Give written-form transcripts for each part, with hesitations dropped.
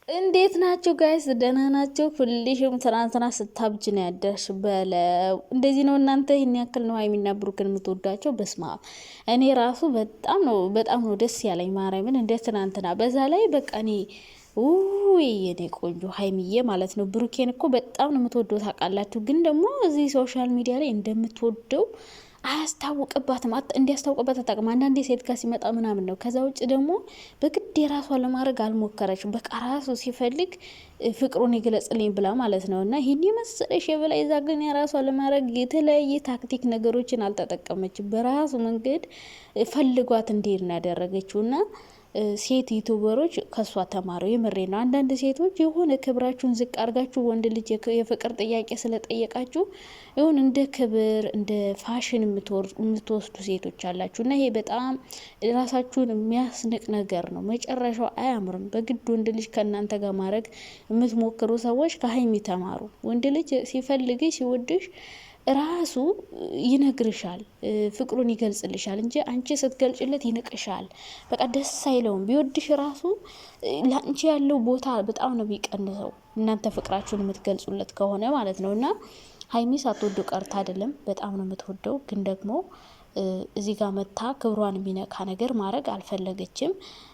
እንዴት ናችሁ ጋይስ? ደህና ናችሁ? ሁልሽም ትናንትና ስታብጅ ነው ያደርሽ በለው። እንደዚህ ነው እናንተ? ይህን ያክል ነው ሀይሚና ብሩክን የምትወዷቸው? በስማ እኔ ራሱ በጣም ነው ደስ ያለኝ ማርያምን፣ እንደ ትናንትና። በዛ ላይ በቃ እኔ ውይ የኔ ቆንጆ ሀይሚዬ ማለት ነው። ብሩኬን እኮ በጣም ነው የምትወደው ታውቃላችሁ። ግን ደግሞ እዚህ ሶሻል ሚዲያ ላይ እንደምትወደው አያስታውቅባትም። እንዲያስታውቅባት አታውቅም። አንዳንዴ ሴት ጋር ሲመጣ ምናምን ነው። ከዛ ውጭ ደግሞ በግድ የራሷ ለማድረግ አልሞከረችም። በቃ ራሱ ሲፈልግ ፍቅሩን ይግለጽልኝ ብላ ማለት ነው። እና ይህን የመሰለሽ የበላይ እዛ ግን የራሷ ለማድረግ የተለያየ ታክቲክ ነገሮችን አልተጠቀመችም። በራሱ መንገድ ፈልጓት እንዲሄድ ነው ያደረገችው እና ሴት ዩቱበሮች ከሷ ተማሩ። የምሬ ነው። አንዳንድ ሴቶች የሆነ ክብራችሁን ዝቅ አድርጋችሁ ወንድ ልጅ የፍቅር ጥያቄ ስለጠየቃችሁ ይሁን እንደ ክብር እንደ ፋሽን የምትወስዱ ሴቶች አላችሁ እና ይሄ በጣም ራሳችሁን የሚያስንቅ ነገር ነው። መጨረሻው አያምርም። በግድ ወንድ ልጅ ከእናንተ ጋር ማድረግ የምትሞክሩ ሰዎች ከሀይሚ ተማሩ። ወንድ ልጅ ሲፈልግሽ ሲወድሽ ራሱ ይነግርሻል፣ ፍቅሩን ይገልጽልሻል እንጂ አንቺ ስትገልጭለት ይንቅሻል። በቃ ደስ አይለውም። ቢወድሽ ራሱ ለአንቺ ያለው ቦታ በጣም ነው የሚቀንሰው፣ እናንተ ፍቅራችሁን የምትገልጹለት ከሆነ ማለት ነው። እና ሀይሚ ሳትወዱ ቀርታ አይደለም፣ በጣም ነው የምትወደው። ግን ደግሞ እዚህ ጋር መታ ክብሯን የሚነካ ነገር ማድረግ አልፈለገችም።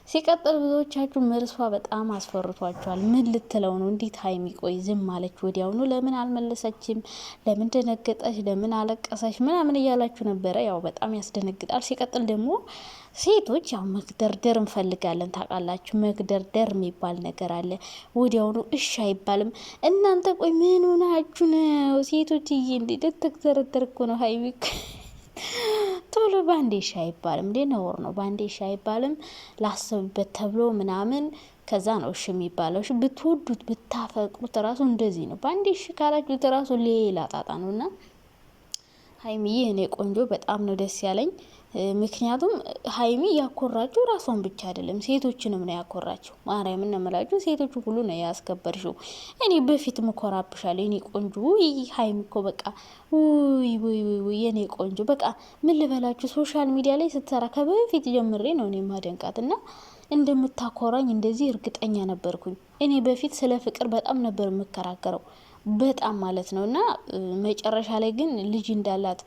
ሲቀጥል ብዙዎቻችሁ መልሷ በጣም አስፈርቷቸዋል። ምን ልትለው ነው? እንዴት ሀይሚ ቆይ ዝም አለች? ወዲያውኑ ለምን አልመለሰችም? ለምን ደነገጠች? ለምን አለቀሰች? ምናምን እያላችሁ ነበረ። ያው በጣም ያስደነግጣል። ሲቀጥል ደግሞ ሴቶች ያው መግደርደር እንፈልጋለን ታውቃላችሁ። መግደርደር የሚባል ነገር አለ። ወዲያውኑ እሺ አይባልም። እናንተ ቆይ ምን ሆናችሁ ነው ሴቶች? እንዴ ልትግደረደር እኮ ነው ሀይሚ ቶሎ ባንዴ ሻ አይባልም እንዴ? ነውር ነው። ባንዴ ሻ አይባልም። ላስብበት ተብሎ ምናምን ከዛ ነው እሺ የሚባለው። እሺ ብትወዱት ብታፈቅሩት ራሱ እንደዚህ ነው። ባንዴ እሺ ካላችሁት ራሱ ሌላ ጣጣ ነውና ሀይሚዬ እኔ ቆንጆ በጣም ነው ደስ ያለኝ። ምክንያቱም ሀይሚ ያኮራችሁ ራሷን ብቻ አይደለም ሴቶችንም ነው ያኮራችሁ። ማርያም እነምላችሁ ሴቶቹ ሁሉ ነው ያስከበርሽው። እኔ በፊት ምኮራብሻለሁ የኔ ቆንጆ። ሀይሚ እኮ በቃ ውይ የኔ ቆንጆ በቃ ምን ልበላችሁ፣ ሶሻል ሚዲያ ላይ ስትሰራ ከበፊት ጀምሬ ነው እኔ ማደንቃት እና እንደምታኮራኝ እንደዚህ እርግጠኛ ነበርኩኝ። እኔ በፊት ስለ ፍቅር በጣም ነበር የምከራከረው በጣም ማለት ነው። እና መጨረሻ ላይ ግን ልጅ እንዳላት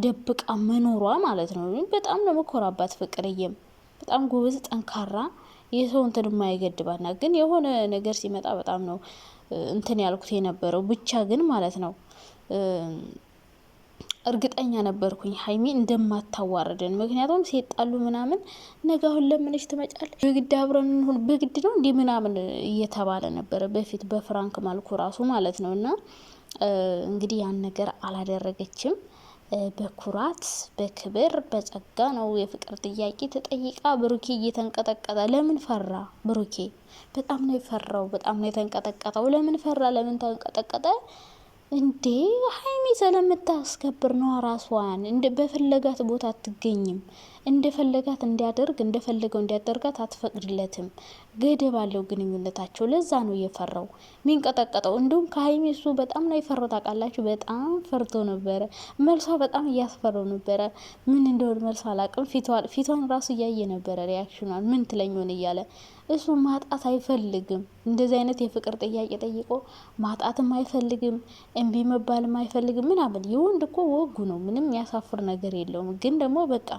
ደብቃ መኖሯ ማለት ነው በጣም ነው መኮራባት። ፍቅርዬም በጣም ጎበዝ ጠንካራ፣ የሰው እንትን የማይገድባና ግን የሆነ ነገር ሲመጣ በጣም ነው እንትን ያልኩት የነበረው ብቻ ግን ማለት ነው እርግጠኛ ነበርኩኝ ሀይሚ እንደማታዋርደን። ምክንያቱም ሲጣሉ ምናምን ነገ አሁን ለምንሽ ትመጫለሽ፣ በግድ አብረን እንሁን፣ በግድ ነው እንዲህ ምናምን እየተባለ ነበረ በፊት በፍራንክ መልኩ ራሱ ማለት ነው። እና እንግዲህ ያን ነገር አላደረገችም። በኩራት በክብር በጸጋ ነው የፍቅር ጥያቄ ተጠይቃ። ብሩኬ እየተንቀጠቀጠ ለምን ፈራ? ብሩኬ በጣም ነው የፈራው፣ በጣም ነው የተንቀጠቀጠው። ለምን ፈራ? ለምን ተንቀጠቀጠ? እንዴ ሀይሚ ስለምታስከብር ነው ራሷን። በፈለጋት ቦታ አትገኝም። እንደፈለጋት እንዲያደርግ እንደፈለገው እንዲያደርጋት አትፈቅድለትም። ገደብ አለው ግንኙነታቸው። ለዛ ነው የፈራው ሚንቀጠቀጠው። እንዲሁም ከሀይሚ እሱ በጣም ነው የፈራው ታውቃላችሁ። በጣም ፈርቶ ነበረ። መልሷ በጣም እያስፈራው ነበረ። ምን እንደሆነ መልሷ አላውቅም። ፊቷን ራሱ እያየ ነበረ ሪያክሽኗን። ምን ትለኝሆን እያለ እሱ ማጣት አይፈልግም። እንደዚህ አይነት የፍቅር ጥያቄ ጠይቆ ማጣትም አይፈልግም፣ እምቢ መባልም አይፈልግም ምናምን። የወንድ እኮ ወጉ ነው። ምንም ያሳፍር ነገር የለውም። ግን ደግሞ በቃ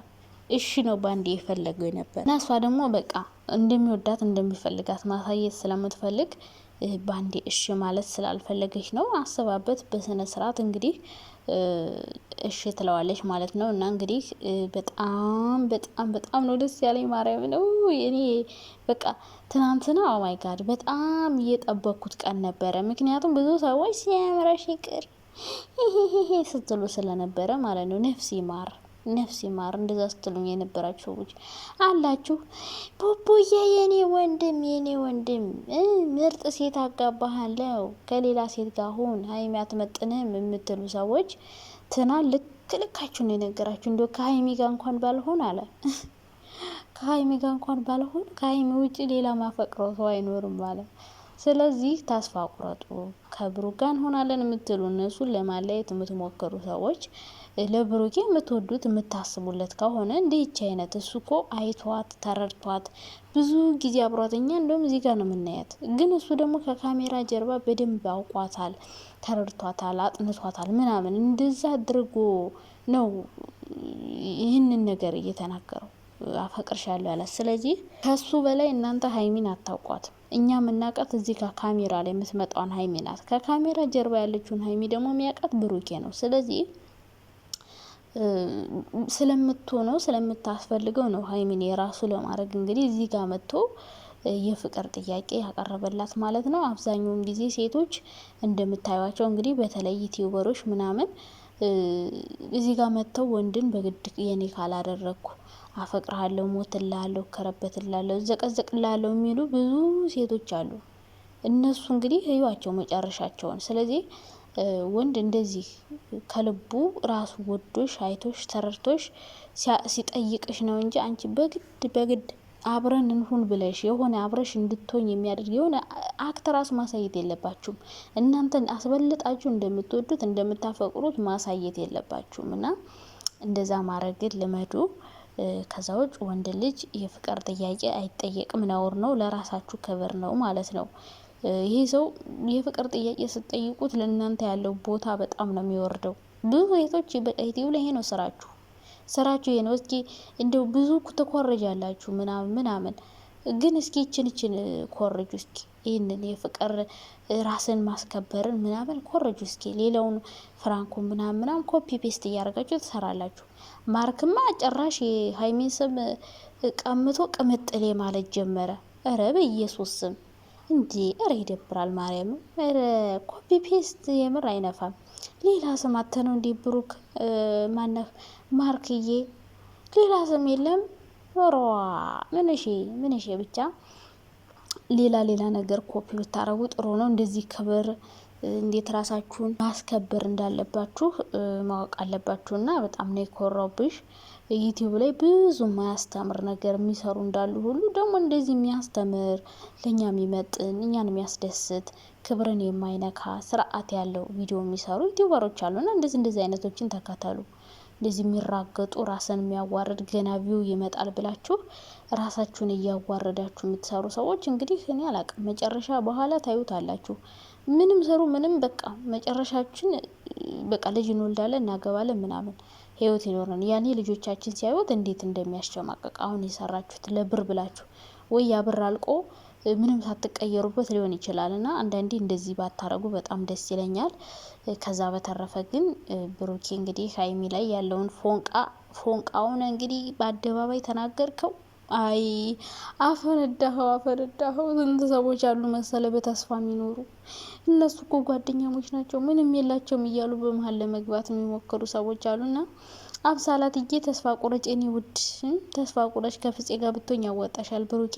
እሺ ነው ባንዴ የፈለገው ነበር እና እሷ ደግሞ በቃ እንደሚወዳት እንደሚፈልጋት ማሳየት ስለምትፈልግ ባንዴ እሺ ማለት ስላልፈለገች ነው። አስባበት በስነ ስርዓት እንግዲህ እሺ ትለዋለች ማለት ነው። እና እንግዲህ በጣም ነው ደስ ያለኝ ማርያም ነው። እኔ በቃ ትናንትና ኦማይ ጋድ በጣም እየጠበኩት ቀን ነበረ። ምክንያቱም ብዙ ሰዎች ሲያምረሽ ይቅር ስትሉ ስለነበረ ማለት ነው። ነፍስ ይማር እንደዛ ስትሉኝ የነበራችሁ ሰዎች አላችሁ። ቡቡዬ የኔ ወንድም ምርጥ ሴት አጋባሃለሁ፣ ከሌላ ሴት ጋር ሁን፣ ሀይሚ አትመጥንም የምትሉ ሰዎች ልካችሁ ነው የነገራችሁ። እንደ ከሀይሚ ጋር እንኳን ባልሆን አለ ከሀይሚ ጋር እንኳን ባልሆን ከሀይሚ ውጭ ሌላ ማፈቅረው ሰው አይኖርም አለ። ስለዚህ ተስፋ ቁረጡ። ከብሩክ ጋር እንሆናለን የምትሉ እነሱን ለማለየት የምትሞክሩ ሰዎች ለብሩኬ የምትወዱት የምታስቡለት ከሆነ እንዲህች አይነት እሱ እኮ አይቷት ተረድቷት ብዙ ጊዜ አብሯተኛ እንደውም እዚህ ጋር ነው የምናያት። ግን እሱ ደግሞ ከካሜራ ጀርባ በደንብ አውቋታል፣ ተረድቷታል፣ አጥንቷታል ምናምን እንደዛ አድርጎ ነው ይህንን ነገር እየተናገረው አፈቅርሻለሁ ያላት። ስለዚህ ከሱ በላይ እናንተ ሀይሚን አታውቋትም። እኛ የምናውቃት እዚህ ጋር ካሜራ ላይ የምትመጣውን ሀይሚ ናት። ከካሜራ ጀርባ ያለችውን ሀይሚ ደግሞ የሚያውቃት ብሩኬ ነው። ስለዚህ ስለምትሆነው ስለምታስፈልገው ነው ሀይሚን የራሱ ለማድረግ እንግዲህ እዚህ ጋር መጥቶ የፍቅር ጥያቄ ያቀረበላት ማለት ነው። አብዛኛውን ጊዜ ሴቶች እንደምታዩቸው እንግዲህ በተለይ ዩቲዩበሮች ምናምን እዚህ ጋር መጥተው ወንድን በግድ የኔ ካላደረግኩ አፈቅርሃለሁ፣ ሞትልሃለሁ፣ እከረበትልሃለሁ፣ ዘቀዘቅልሃለሁ የሚሉ ብዙ ሴቶች አሉ። እነሱ እንግዲህ ህይዋቸው መጨረሻቸውን። ስለዚህ ወንድ እንደዚህ ከልቡ ራሱ ወዶሽ አይቶሽ ተረድቶሽ ሲጠይቅሽ ነው እንጂ አንቺ በግድ አብረን እንሁን ብለሽ የሆነ አብረሽ እንድትሆኝ የሚያደርግ የሆነ አክት ራሱ ማሳየት የለባችሁም። እናንተን አስበልጣችሁ እንደምትወዱት እንደምታፈቅሩት ማሳየት የለባችሁም። እና እንደዛ ማድረግን ልመዱ። ከዛ ውጭ ወንድ ልጅ የፍቅር ጥያቄ አይጠየቅም፣ ነውር ነው፣ ለራሳችሁ ክብር ነው ማለት ነው። ይሄ ሰው የፍቅር ጥያቄ ስትጠይቁት ለእናንተ ያለው ቦታ በጣም ነው የሚወርደው። ብዙ ሴቶች በዩቲዩብ ላይ ይሄ ነው ስራችሁ ይሄ ነው። እስኪ እንደው ብዙ ትኮርጃላችሁ ምናምን ግን እስኪ ይችን ኮርጁ እስኪ ይህንን የፍቅር ራስን ማስከበርን ምናምን ኮርጁ እስኪ። ሌላውን ፍራንኮ ምናምን ኮፒ ፔስት እያደረጋችሁ ትሰራላችሁ። ማርክማ ጭራሽ የሀይሚን ስም ቀምቶ ቅምጥሌ ማለት ጀመረ። ኧረ በኢየሱስ ስም እንዴ! ኧረ ይደብራል። ማርያም ኧረ ኮፒ ፔስት የምር አይነፋም። ሌላ ስም አተነው እንዴ ብሩክ ማነህ ማርክዬ፣ ሌላ ስም የለም። ሮዋ ምንሽ ብቻ ሌላ ነገር ኮፒ ብታረጉ ጥሩ ነው። እንደዚህ ክብር እንዴት ራሳችሁን ማስከበር እንዳለባችሁ ማወቅ አለባችሁ። እና በጣም ነው የኮራውብሽ። ዩቲዩብ ላይ ብዙ ማያስተምር ነገር የሚሰሩ እንዳሉ ሁሉ ደግሞ እንደዚህ የሚያስተምር ለኛ የሚመጥን እኛን የሚያስደስት ክብርን የማይነካ ስርዓት ያለው ቪዲዮ የሚሰሩ ዩቲዩበሮች አሉና እንደዚህ አይነቶችን ተከተሉ። እንደዚህ የሚራገጡ ራስን የሚያዋርድ ገና ቪው ይመጣል ብላችሁ ራሳችሁን እያዋረዳችሁ የምትሰሩ ሰዎች እንግዲህ እኔ አላቅም፣ መጨረሻ በኋላ ታዩታላችሁ። ምንም ሰሩ ምንም በቃ መጨረሻችን በቃ ልጅ እንወልዳለን እናገባለን ምናምን ህይወት ይኖረን። ያኔ ልጆቻችን ሲያዩት እንዴት እንደሚያስጨማቀቅ አሁን የሰራችሁት ለብር ብላችሁ ወይ ያብር አልቆ ምንም ሳትቀየሩበት ሊሆን ይችላል። እና አንዳንዴ እንደዚህ ባታረጉ በጣም ደስ ይለኛል። ከዛ በተረፈ ግን ብሩኬ እንግዲህ ሀይሚ ላይ ያለውን ፎንቃውን እንግዲህ በአደባባይ ተናገርከው። አይ አፈነዳኸው። ስንት ሰዎች አሉ መሰለ በተስፋ የሚኖሩ እነሱ እኮ ጓደኛሞች ናቸው ምንም የላቸውም እያሉ በመሀል ለመግባት የሚሞክሩ ሰዎች አሉና አብሳላትዬ ተስፋ ቁረጭ፣ እኔ ውድ ተስፋ ቁረጭ። ከፍፄ ጋር ብትሆኝ ያወጣሻል። ብሩኬ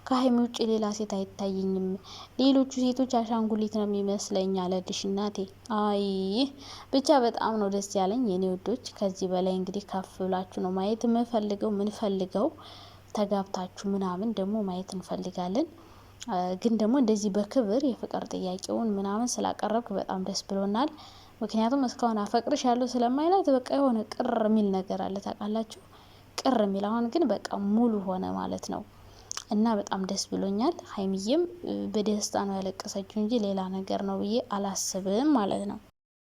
ከሀይሚ ውጭ ሌላ ሴት አይታየኝም። ሌሎቹ ሴቶች አሻንጉሊት ነው የሚመስለኝ አለልሽ እናቴ። አይ ብቻ በጣም ነው ደስ ያለኝ የኔ ውዶች። ከዚህ በላይ እንግዲህ ከፍ ብላችሁ ነው ማየት ምንፈልገው። ተጋብታችሁ ምናምን ደግሞ ማየት እንፈልጋለን። ግን ደግሞ እንደዚህ በክብር የፍቅር ጥያቄውን ምናምን ስላቀረብክ በጣም ደስ ብሎናል። ምክንያቱም እስካሁን አፈቅርሽ ያለው ስለማይላት በቃ የሆነ ቅር የሚል ነገር አለ ታውቃላችሁ፣ ቅር የሚል አሁን ግን በቃ ሙሉ ሆነ ማለት ነው። እና በጣም ደስ ብሎኛል። ሀይሚዬም በደስታ ነው ያለቀሰችው እንጂ ሌላ ነገር ነው ብዬ አላስብም ማለት ነው።